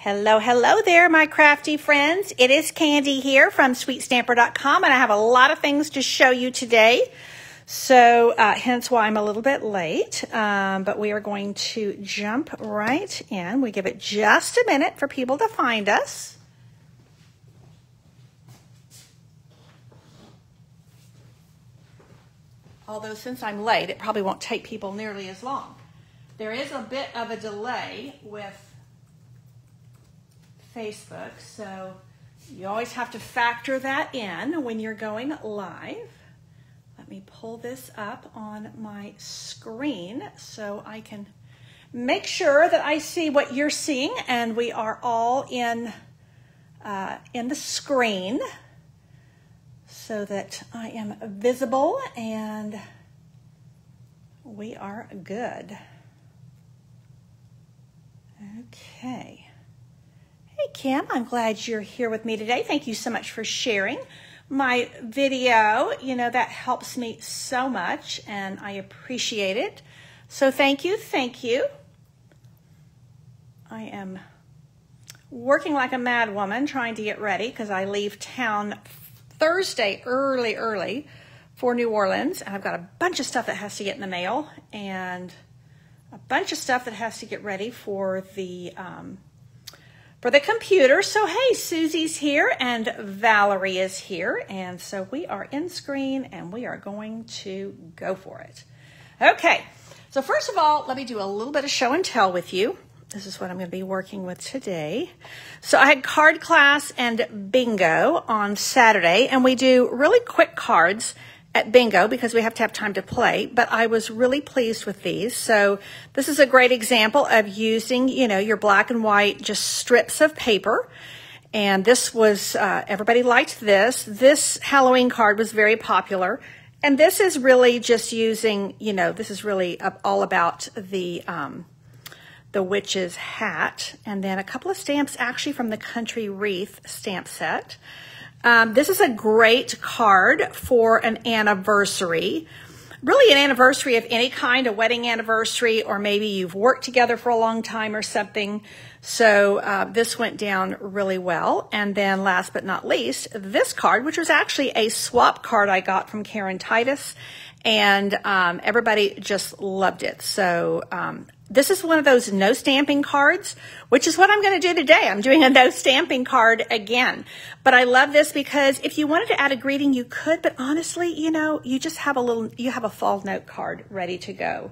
Hello, hello there, my crafty friends. It is Candy here from sweetstamper.com, and I have a lot of things to show you today. So hence why I'm a little bit late, but we are going to jump right in. We give it just a minute for people to find us. Although since I'm late, it probably won't take people nearly as long. There is a bit of a delay with Facebook, so you always have to factor that in when you're going live. Let me pull this up on my screen so I can make sure that I see what you're seeing and we are all in the screen so that I am visible and we are good. Okay. Hey Kim, I'm glad you're here with me today. Thank you so much for sharing my video. You know, that helps me so much and I appreciate it. So thank you, thank you. I am working like a mad woman trying to get ready because I leave town Thursday early for New Orleans. And I've got a bunch of stuff that has to get in the mail and a bunch of stuff that has to get ready for the computer. So hey, Susie's here and Valerie is here. And so we are in screen and we are going to go for it. Okay, so first of all, let me do a little bit of show and tell with you. This is what I'm going to be working with today. So I had card class and bingo on Saturday, and we do really quick cards at bingo because we have to have time to play, but I was really pleased with these. So this is a great example of using, you know, your black and white, just strips of paper. And this was, everybody liked this. This Halloween card was very popular. And this is really just using, you know, this is really all about the witch's hat. And then a couple of stamps actually from the Country Wreath stamp set. This is a great card for an anniversary, really an anniversary of any kind, a wedding anniversary, or maybe you've worked together for a long time or something. So this went down really well. And then last but not least, this card, which was actually a swap card I got from Karen Titus, and everybody just loved it. So this is one of those no stamping cards, which is what I'm going to do today. I'm doing a no stamping card again. But I love this because if you wanted to add a greeting, you could. But honestly, you know, you just have you have a fall note card ready to go.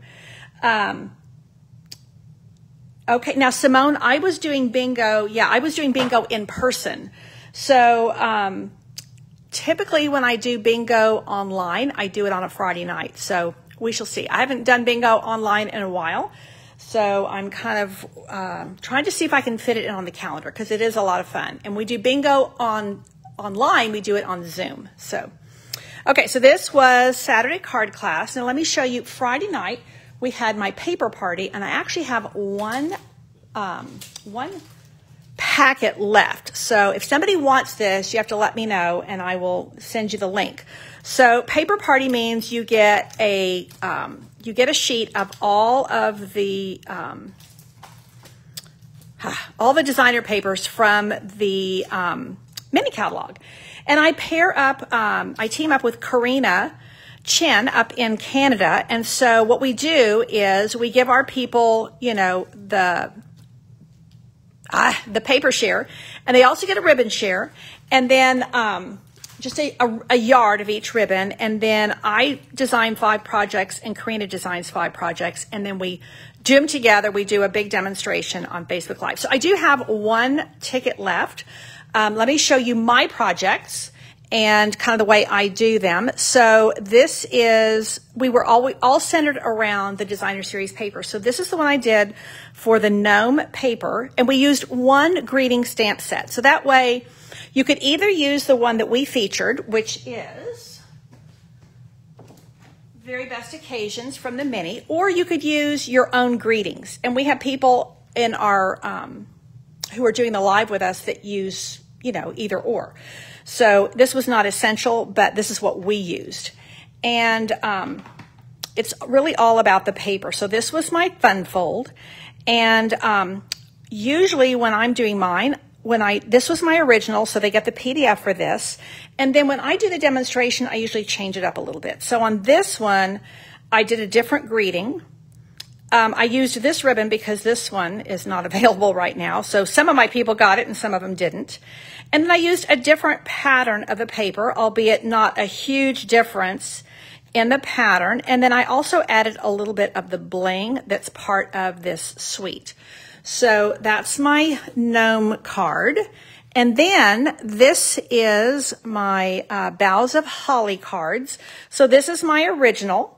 Okay, now Simone, I was doing bingo. Yeah, I was doing bingo in person. So typically when I do bingo online, I do it on a Friday night. So we shall see. I haven't done bingo online in a while. So I'm kind of trying to see if I can fit it in on the calendar because it is a lot of fun. And we do bingo online. We do it on Zoom. So, okay, so this was Saturday card class. Now let me show you. Friday night we had my paper party, and I actually have one packet left. So if somebody wants this, you have to let me know, and I will send you the link. So paper party means you get a sheet of all the designer papers from the mini catalog, and I team up with Karina Chen up in Canada, and so what we do is we give our people, you know, the paper share, and they also get a ribbon share, and then just a yard of each ribbon, and then I design 5 projects and Karina designs 5 projects, and then we do them together. We do a big demonstration on Facebook Live. So I do have one ticket left. Let me show you my projects and kind of the way I do them. So this is, we were all centered around the designer series paper. So this is the one I did for the gnome paper, and we used one greeting stamp set. So that way you could either use the one that we featured, which is Very Best Occasions from the mini, or you could use your own greetings. And we have people in our who are doing the live with us that use, you know, either or. So this was not essential, but this is what we used. And it's really all about the paper. So this was my fun fold. And usually when I'm doing mine, this was my original, so they get the PDF for this. And then when I do the demonstration, I usually change it up a little bit. So on this one, I did a different greeting. I used this ribbon because this one is not available right now. So some of my people got it and some of them didn't. And then I used a different pattern of the paper, albeit not a huge difference in the pattern. And then I also added a little bit of the bling that's part of this suite. So that's my gnome card. And then this is my Boughs of Holly cards. So this is my original.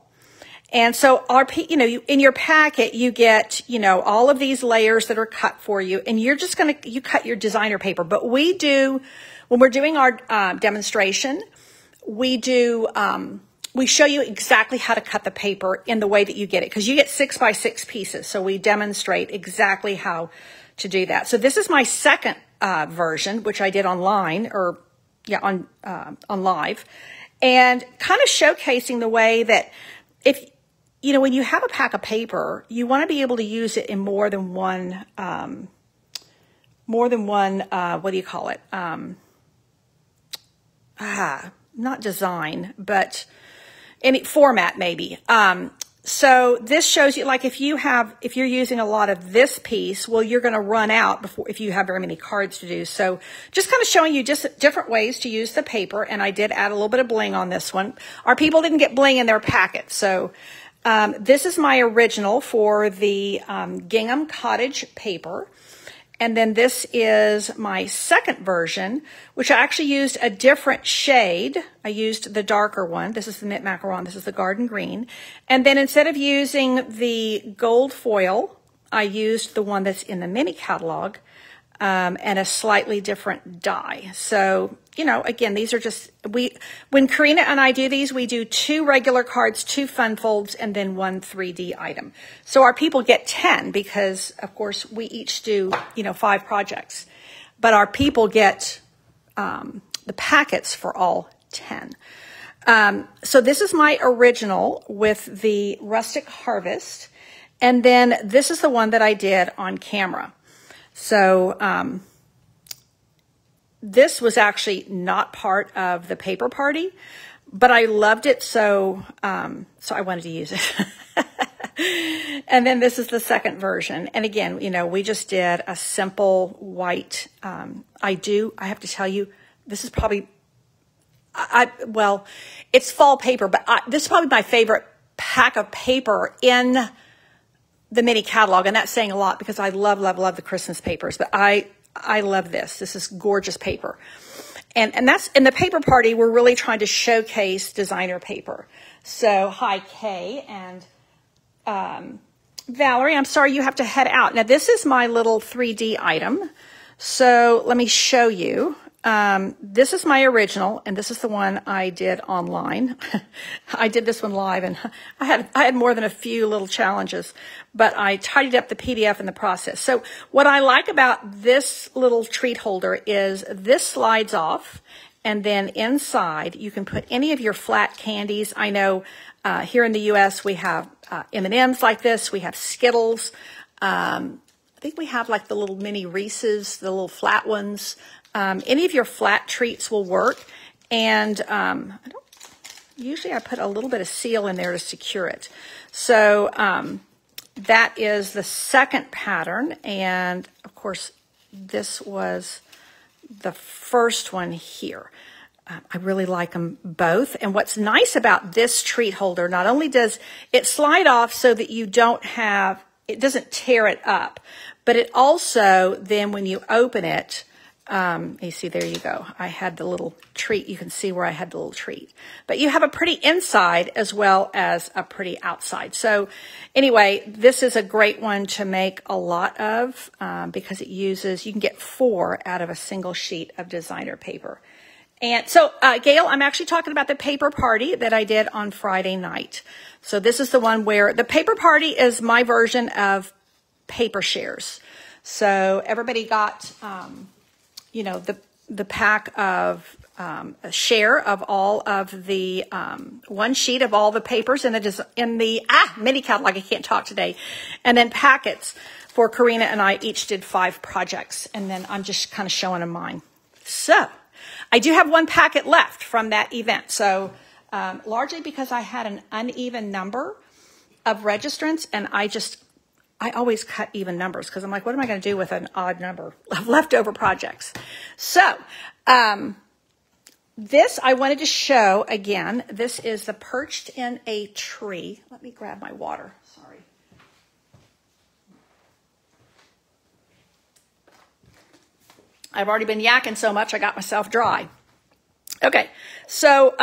And so in your packet, you get, all of these layers that are cut for you, and you're just you cut your designer paper. But when we're doing our demonstration, we show you exactly how to cut the paper in the way that you get it, because you get 6 by 6 pieces. So we demonstrate exactly how to do that. So this is my second version, which I did online on live, and kind of showcasing the way that when you have a pack of paper, you want to be able to use it in more than one, what do you call it? Not design, but any format maybe. So this shows you, like if you're using a lot of this piece, well, you're going to run out if you have very many cards to do. So just kind of showing you just different ways to use the paper. And I did add a little bit of bling on this one. Our people didn't get bling in their packet. So this is my original for the gingham cottage paper. And then this is my second version, which I actually used a different shade. I used the darker one. This is the mint macaron. This is the garden green. And then instead of using the gold foil, I used the one that's in the mini catalog, and a slightly different die. So, again, these are just, when Karina and I do these, we do 2 regular cards, 2 fun folds, and then 1 3D item. So our people get 10 because, of course, we each do, 5 projects. But our people get the packets for all 10. So this is my original with the rustic harvest. And then this is the one that I did on camera. So this was actually not part of the paper party, but I loved it, so I wanted to use it. And then this is the second version. And again, we just did a simple white. I have to tell you, this is probably, it's fall paper, but this is probably my favorite pack of paper in the mini catalog, and that's saying a lot because I love, love, love the Christmas papers, but I love this. This is gorgeous paper. And that's in the paper party, we're really trying to showcase designer paper. So hi, Kay and Valerie, I'm sorry you have to head out. Now this is my little 3D item. So let me show you. This is my original, and this is the one I did online. I did this one live, and I had more than a few little challenges, but I tidied up the PDF in the process. So what I like about this little treat holder is this slides off, and then inside you can put any of your flat candies. I know here in the U.S. we have M&Ms like this. We have Skittles. I think we have like the little mini Reese's, the little flat ones. Any of your flat treats will work, and usually I put a little bit of seal in there to secure it. So that is the second pattern, and of course this was the first one here. I really like them both, and what's nice about this treat holder, not only does it slide off so that it doesn't tear it up, but it also then when you open it, you see, there you go. I had the little treat. You can see where I had the little treat. But you have a pretty inside as well as a pretty outside. So anyway, this is a great one to make a lot of because you can get 4 out of a single sheet of designer paper. And so, Gail, I'm actually talking about the paper party that I did on Friday night. So this is the one where the paper party is my version of paper shares. So everybody got... the pack of a share of all of the one sheet of all the papers in the mini catalog. I can't talk today, and then packets. for Karina and I each did 5 projects, and then I'm just kind of showing them mine. So I do have 1 packet left from that event. So largely because I had an uneven number of registrants, and I always cut even numbers because I'm like, what am I going to do with an odd number of leftover projects? So this I wanted to show again. This is the Perched in a Tree. Let me grab my water. Sorry. I've already been yakking so much I got myself dry. Okay, so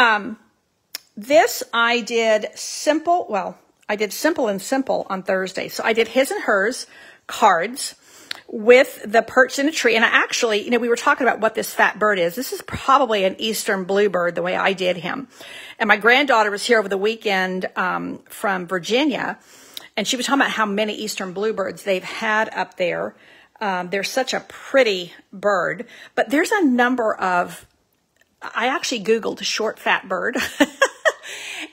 this I did simple. Well, I did simple and simple on Thursday. So I did his and hers cards with the Perched in a Tree. And I actually, you know, we were talking about what this fat bird is. This is probably an eastern bluebird, the way I did him. And my granddaughter was here over the weekend from Virginia, and she was talking about how many eastern bluebirds they've had up there. They're such a pretty bird, but there's a number of, I actually Googled short fat bird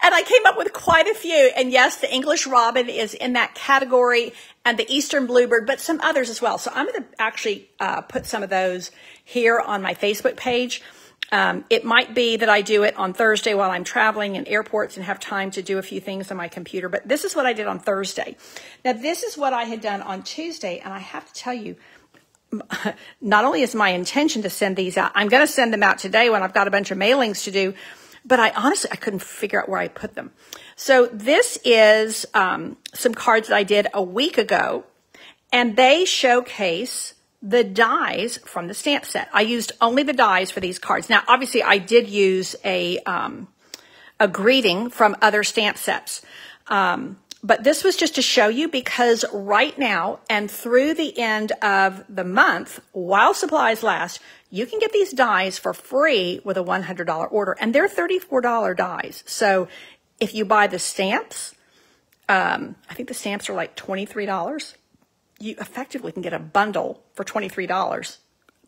and I came up with quite a few. And yes, the English robin is in that category and the eastern bluebird, but some others as well. So I'm going to actually put some of those here on my Facebook page. It might be that I do it on Thursday while I'm traveling in airports and have time to do a few things on my computer. But this is what I did on Thursday. Now, this is what I had done on Tuesday. And I have to tell you, not only is my intention to send these out, I'm going to send them out today when I've got a bunch of mailings to do. But I honestly couldn't figure out where I put them. So this is some cards that I did a week ago. And they showcase the dies from the stamp set. I used only the dies for these cards. Now, obviously, I did use a greeting from other stamp sets. But this was just to show you because right now and through the end of the month, while supplies last, you can get these dies for free with a $100 order. And they're $34 dies. So if you buy the stamps, I think the stamps are like $23. You effectively can get a bundle for $23.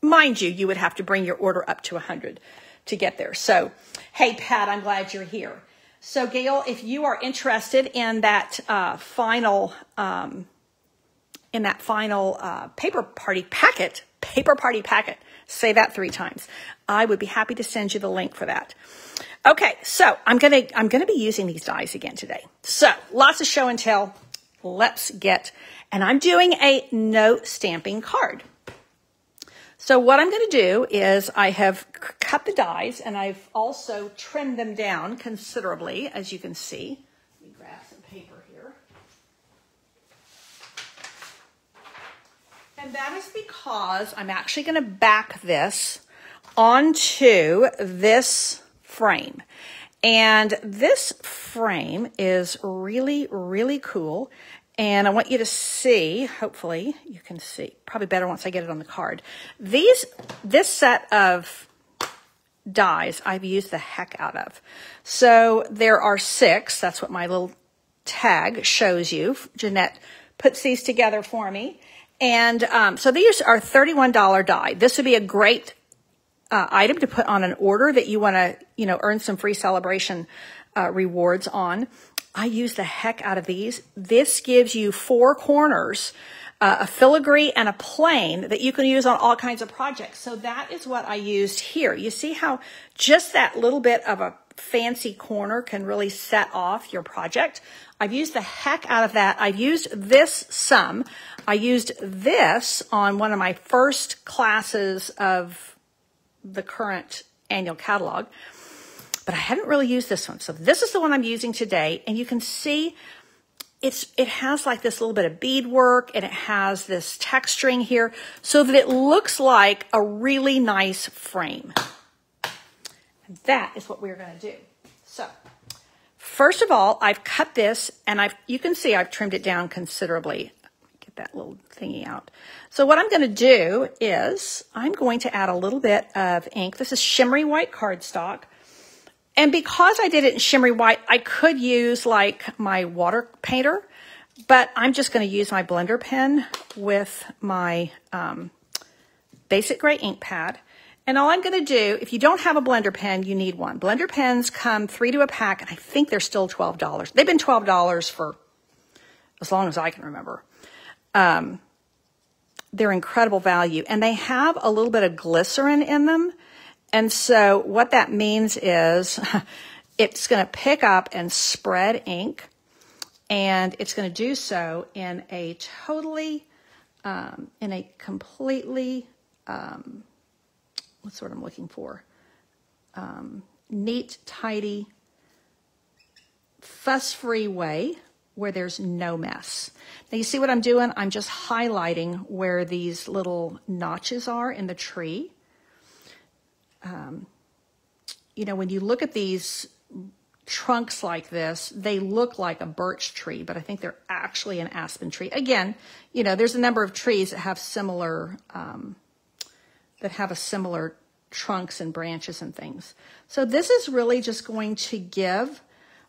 Mind you, you would have to bring your order up to $100 to get there. So, hey, Pat, I'm glad you're here. So, Gail, if you are interested in that final paper party packet, say that 3 times. I would be happy to send you the link for that. Okay, so I'm gonna be using these dies again today. So, lots of show and tell. Let's get. And I'm doing a no stamping card. So what I'm going to do is I have cut the dies and I've also trimmed them down considerably, as you can see. Let me grab some paper here. And that is because I'm actually going to back this onto this frame. And this frame is really, really cool. And I want you to see, hopefully you can see, probably better once I get it on the card. This set of dies I've used the heck out of. So there are 6. That's what my little tag shows you. Jeanette puts these together for me. And so these are $31 die. This would be a great item to put on an order that you want to, earn some free celebration rewards on. I use the heck out of these. This gives you 4 corners, a filigree and a plain that you can use on all kinds of projects. So that is what I used here. You see how just that little bit of a fancy corner can really set off your project. I've used the heck out of that. I've used this some. I used this on one of my first classes of the current annual catalog. But I hadn't really used this one. So this is the one I'm using today. And you can see it has like this little bit of beadwork and it has this texturing here so that it looks like a really nice frame. And that is what we're going to do. So first of all, I've cut this and you can see I've trimmed it down considerably. Get that little thingy out. So what I'm going to do is I'm going to add a little bit of ink. This is shimmery white cardstock. And because I did it in shimmery white, I could use like my water painter, but I'm just going to use my blender pen with my basic gray ink pad. And all I'm going to do, if you don't have a blender pen, you need one. Blender pens come 3 to a pack, and I think they're still $12. They've been $12 for as long as I can remember. they're incredible value. And they have a little bit of glycerin in them. And so what that means is it's going to pick up and spread ink. And it's going to do so in a completely, what's what I'm looking for? Neat, tidy, fuss-free way where there's no mess. Now you see what I'm doing? I'm just highlighting where these little notches are in the tree. You know, when you look at these trunks like this, they look like a birch tree, but I think they're actually an aspen tree. Again, you know, there's a number of trees that have similar, trunks and branches and things. So this is really just going to give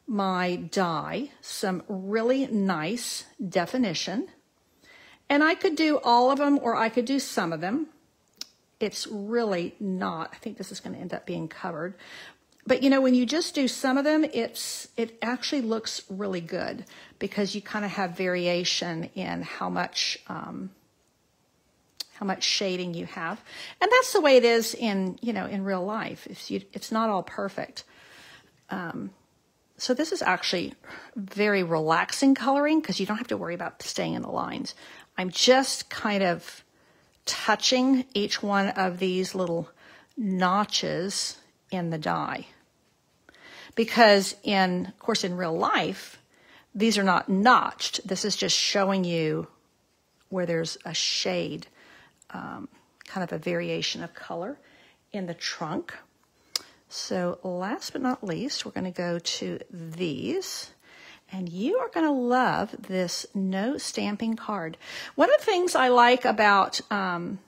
my die some really nice definition. And I could do all of them or I could do some of them. It's really not, I think this is going to end up being covered. But you know, when you just do some of them, it actually looks really good because you kind of have variation in how much shading you have. And that's the way it is in, you know, in real life. It's not all perfect. So this is actually very relaxing coloring because you don't have to worry about staying in the lines. I'm just kind of touching each one of these little notches in the die. Because of course, in real life, these are not notched. This is just showing you where there's a shade, kind of a variation of color in the trunk. So last but not least, we're going to go to these. And you are going to love this no stamping card. One of the things I like about, well,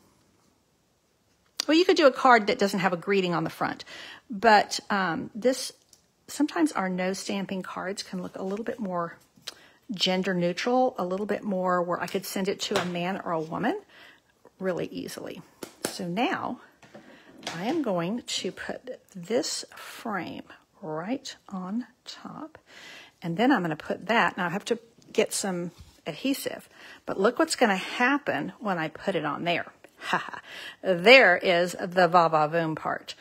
you could do a card that doesn't have a greeting on the front. But sometimes our no stamping cards can look a little bit more gender neutral, a little bit more where I could send it to a man or a woman really easily. So now I am going to put this frame right on top. And then I'm going to put that. Now I have to get some adhesive. But look what's going to happen when I put it on there. There is the va-va-voom part.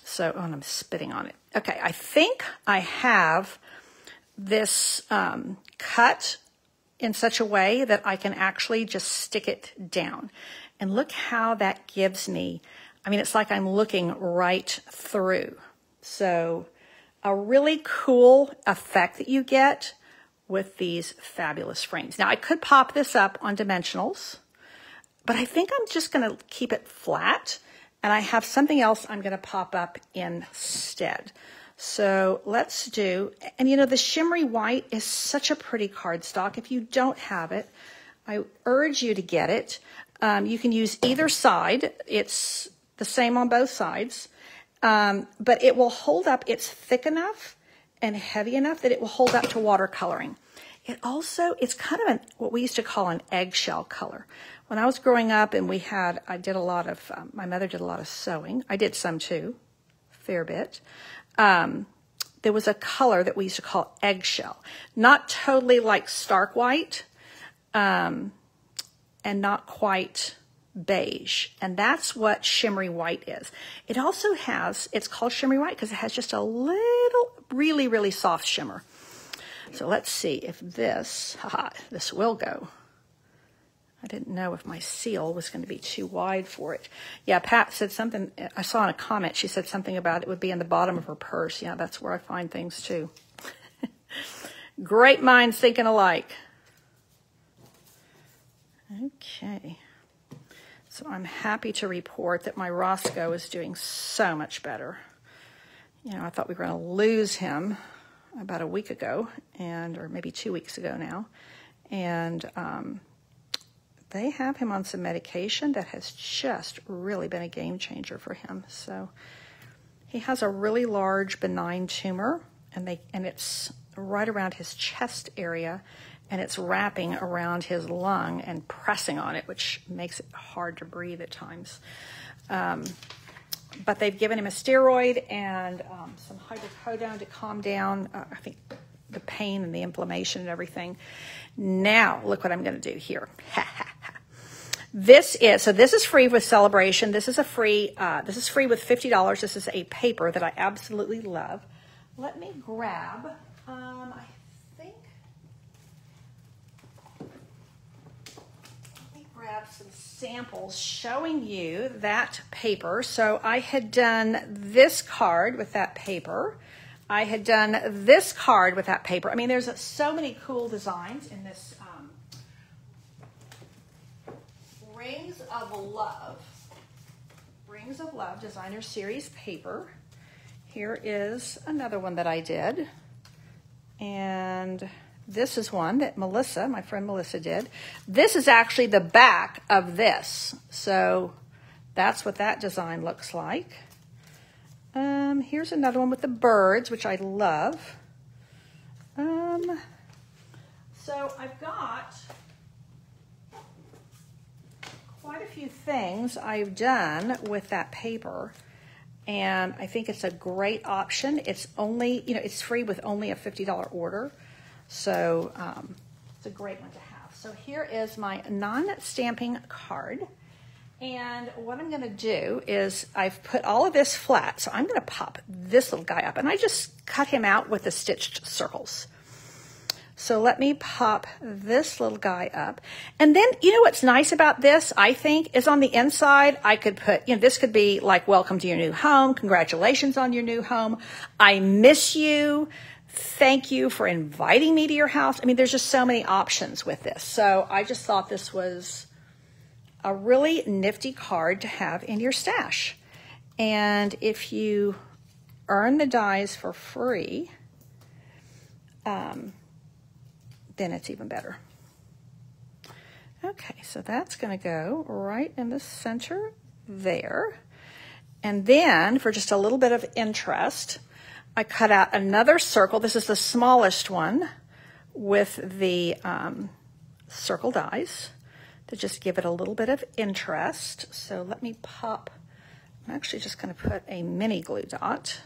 So, and I'm spitting on it. Okay, I think I have this cut in such a way that I can actually just stick it down. And look how that gives me, I mean, it's like I'm looking right through. So a really cool effect that you get with these fabulous frames. Now I could pop this up on dimensionals, but I think I'm just going to keep it flat. And I have something else I'm going to pop up instead. So let's do, and you know, the shimmery white is such a pretty cardstock. If you don't have it, I urge you to get it. You can use either side. It's the same on both sides. But it will hold up. It's thick enough and heavy enough that it will hold up to watercoloring. It's kind of what we used to call an eggshell color. When I was growing up and I did a lot of, my mother did a lot of sewing. I did some too, a fair bit. There was a color that we used to call eggshell. Not totally like stark white, and not quite beige. And that's what shimmery white is. It also has, it's called shimmery white because it has just a little, really, really soft shimmer. So let's see if this will go. I didn't know if my seal was going to be too wide for it. Yeah, Pat said something, I saw in a comment, she said something about it would be in the bottom of her purse. Yeah, that's where I find things too. Great minds thinking alike. Okay. So I'm happy to report that my Roscoe is doing so much better. You know, I thought we were going to lose him about a week ago, or maybe 2 weeks ago now. And they have him on some medication that has just really been a game changer for him. So he has a really large benign tumor, and it's right around his chest area, and it's wrapping around his lung and pressing on it, which makes it hard to breathe at times. But they've given him a steroid and some hydrocodone to calm down, I think, the pain and the inflammation and everything. Now, look what I'm going to do here. This is free with Celebration. This is free with $50. This is a paper that I absolutely love. Let me grab, I think, let me grab some samples showing you that paper. So I had done this card with that paper. I had done this card with that paper. I mean, there's so many cool designs in this Rings of Love Designer Series paper. Here is another one that I did. And this is one that Melissa, my friend Melissa, did. This is actually the back of this. So that's what that design looks like. Here's another one with the birds, which I love. So I've got quite a few things I've done with that paper, and I think it's a great option. It's only, it's free with only a $50 order, so it's a great one to have. So here is my non-stamping card, and what I'm going to do is I've put all of this flat, so I'm going to pop this little guy up, and I just cut him out with the stitched circles. So let me pop this little guy up. And then, what's nice about this, I think, is on the inside, I could put, this could be like, welcome to your new home. Congratulations on your new home. I miss you. Thank you for inviting me to your house. I mean, there's just so many options with this. So I just thought this was a really nifty card to have in your stash. And if you earn the dies for free, then it's even better. Okay, so that's going to go right in the center there. And then, for just a little bit of interest, I cut out another circle. This is the smallest one with the circle dies to just give it a little bit of interest. So let me pop, I'm actually just going to put a mini glue dot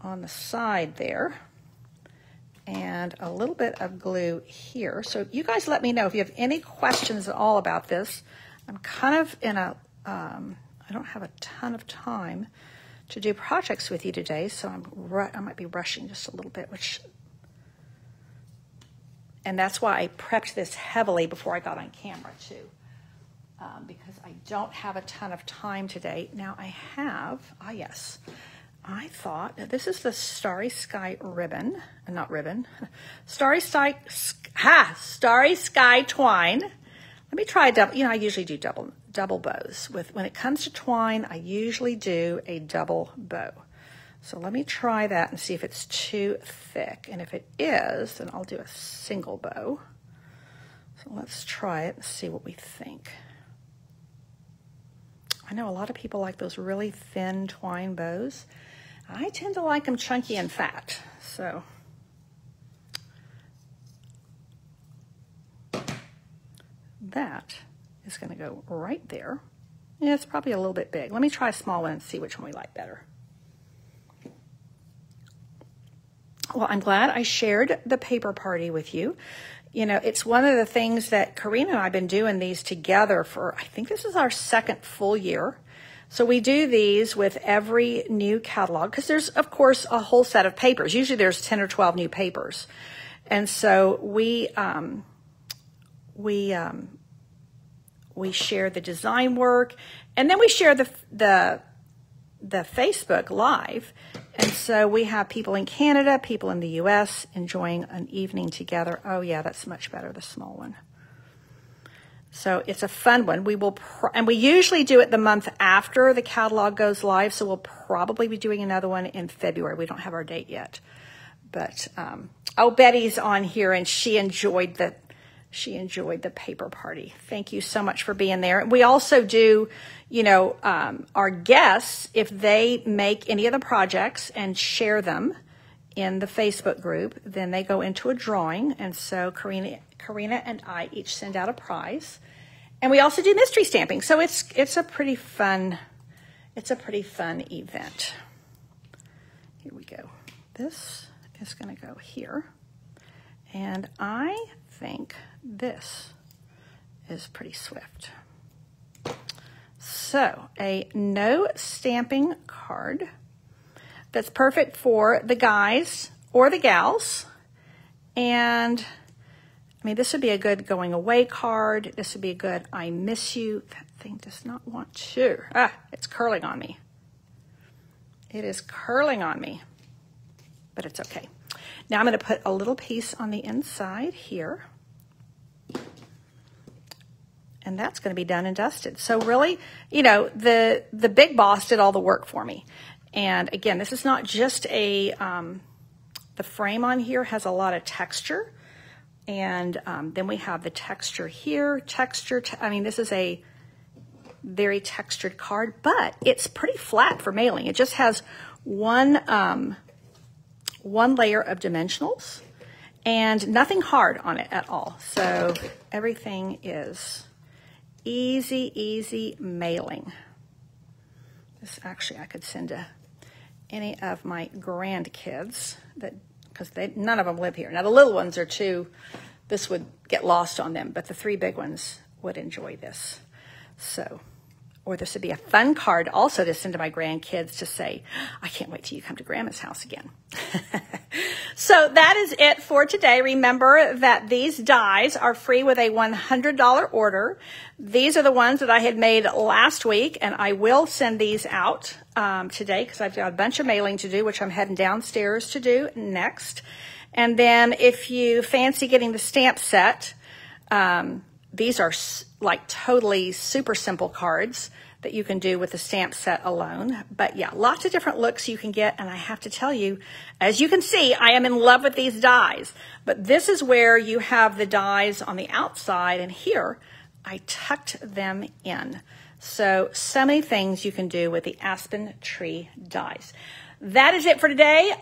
on the side there, and a little bit of glue here. So you guys let me know if you have any questions at all about this. I'm kind of in a, I don't have a ton of time to do projects with you today, so I might be rushing just a little bit, and that's why I prepped this heavily before I got on camera too, because I don't have a ton of time today. Now I have, yes, I thought, this is the Starry Sky ribbon, not ribbon, Starry Sky twine. Let me try a double, I usually do double bows. When it comes to twine, I usually do a double bow. So let me try that and see if it's too thick. And if it is, then I'll do a single bow. So let's try it and see what we think. I know a lot of people like those really thin twine bows. I tend to like them chunky and fat, so that is going to go right there. Yeah, it's probably a little bit big. Let me try a small one and see which one we like better. Well, I'm glad I shared the paper party with you. It's one of the things that Karina and I have been doing these together for, I think this is our second full year. So we do these with every new catalog because there's, of course, a whole set of papers. Usually there's 10 or 12 new papers. And so we share the design work, and then we share the Facebook Live. And so we have people in Canada, people in the U.S. enjoying an evening together. Oh, yeah, that's much better, the small one. So it's a fun one. And we usually do it the month after the catalog goes live, so we'll probably be doing another one in February. We don't have our date yet. But, Betty's on here, and she enjoyed the paper party. Thank you so much for being there. We also do, our guests, if they make any of the projects and share them in the Facebook group, then they go into a drawing. And so Karina and I each send out a prize. And we also do mystery stamping. So it's a pretty fun event. Here we go. This is going to go here. And I think this is pretty swift. So a no stamping card that's perfect for the guys or the gals. And I mean, this would be a good going away card. This would be a good I miss you. That thing does not want to. It's curling on me. It is curling on me, but it's okay. Now I'm going to put a little piece on the inside here. And that's going to be done and dusted. So really, you know, the big boss did all the work for me. And again, this is not just a, the frame on here has a lot of texture. And then we have the texture here, I mean, this is a very textured card, but it's pretty flat for mailing. It just has one layer of dimensionals and nothing hard on it at all. So everything is easy mailing. This actually I could send to any of my grandkids that, because none of them live here. Now the little ones are too, this would get lost on them, but the 3 big ones would enjoy this. So, or this would be a fun card also to send to my grandkids to say, I can't wait till you come to Grandma's house again. So that is it for today. Remember that these dies are free with a $100 order. These are the ones that I had made last week, and I will send these out today because I've got a bunch of mailing to do, which I'm heading downstairs to do next. And then if you fancy getting the stamp set, these are like totally super simple cards that you can do with the stamp set alone. But yeah, lots of different looks you can get. And I have to tell you, as you can see, I am in love with these dies. But this is where you have the dies on the outside. And here, I tucked them in. So many things you can do with the Aspen tree dies. That is it for today.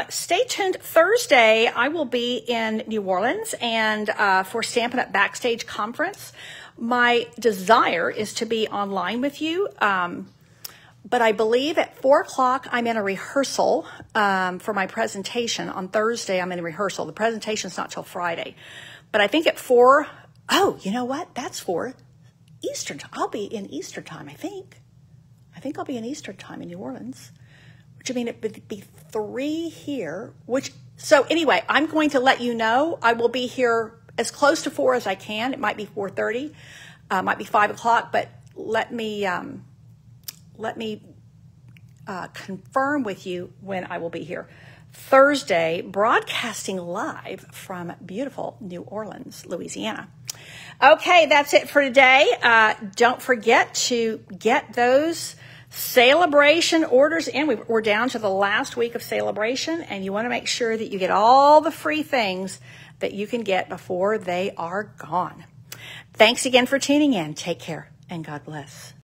Stay tuned. Thursday, I will be in New Orleans and for Stampin' Up! Backstage Conference. My desire is to be online with you, but I believe at 4 o'clock I'm in a rehearsal for my presentation. On Thursday, I'm in a rehearsal. The presentation's not till Friday. But I think at 4, oh, you know what? That's for Eastern time. I'll be in Eastern time, I think. I think I'll be in Eastern time in New Orleans. Which I mean, it would be 3 here, so anyway, I'm going to let you know. I will be here as close to 4 as I can. It might be 4:30, might be 5 o'clock, but let me confirm with you when I will be here. Thursday, broadcasting live from beautiful New Orleans, Louisiana. Okay, that's it for today. Don't forget to get those celebration orders in. We're down to the last week of celebration, and you want to make sure that you get all the free things that you can get before they are gone. Thanks again for tuning in. Take care, and God bless.